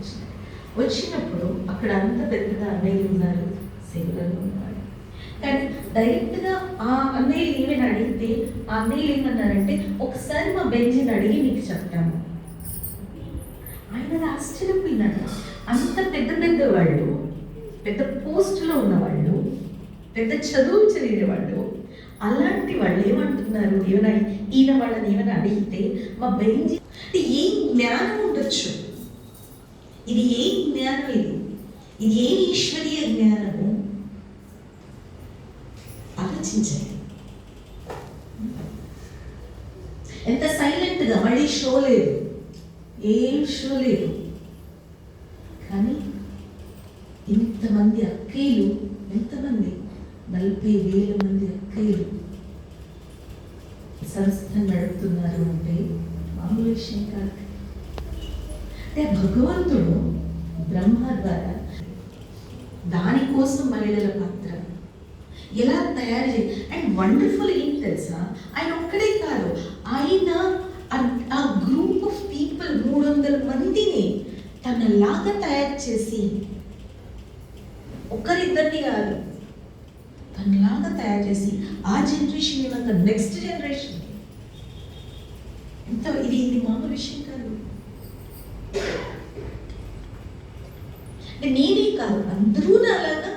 వచ్చినాయి. వచ్చినప్పుడు అక్కడ అంత పెద్దగా అన్నయ్యలు ఉన్నారు, సేవలలో ఉన్నారు. కానీ డైరెక్ట్గా ఆ అన్నయ్యలు ఏమైనా అడిగితే ఆ అన్నయ్యలు ఏమన్నారంటే, ఒకసారి మా బెంజిని అడిగి నీకు చెప్తాము. ఆయన ఆశ్చర్యపోయినాడు. అంత పెద్ద పెద్ద వాళ్ళు, పెద్ద పోస్టులో ఉన్నవాళ్ళు, పెద్ద చదువు చదివేవాళ్ళు, అలాంటి వాళ్ళు ఏమంటున్నారు, ఏమైనా ఈయన వాళ్ళని ఏమైనా అడిగితే మా బెంజి ఏం జ్ఞానం ఉండొచ్చు, ఇది ఏం జ్ఞానం, ఇది ఏం ఈశ్వరీయ జ్ఞానము ఆలోచించండి. ఎంత సైలెంట్గా, మళ్ళీ షో లేదు, ఏం షో లేదు. కానీ ఇంతమంది అక్కయ్యలు, ఎంతమంది 40,000 మంది అక్కయ్యలు సంస్థ నడుపుతున్నారు అంటే మామూలు విషయం కాదు. అంటే భగవంతుడు బ్రహ్మ ద్వారా దానికోసం మహిళల పాత్ర ఎలా తయారు చేయాలి. అండ్ వండర్ఫుల్ ఏం తెలుసా, ఆయన ఒక్కడే కాదు, ఆయన ఆ గ్రూప్ ఆఫ్ పీపుల్ 300 మందిని తనలాగా తయారు చేసి, ఒకరిద్దరిని కాదు, తనలాగా తయారు చేసి ఆ జనరేషన్ ఇవ్వక నెక్స్ట్ జనరేషన్ ఎంత ఇది మామూలు విషయం కాదు. నేనే కాదు, అందరూ అలాగా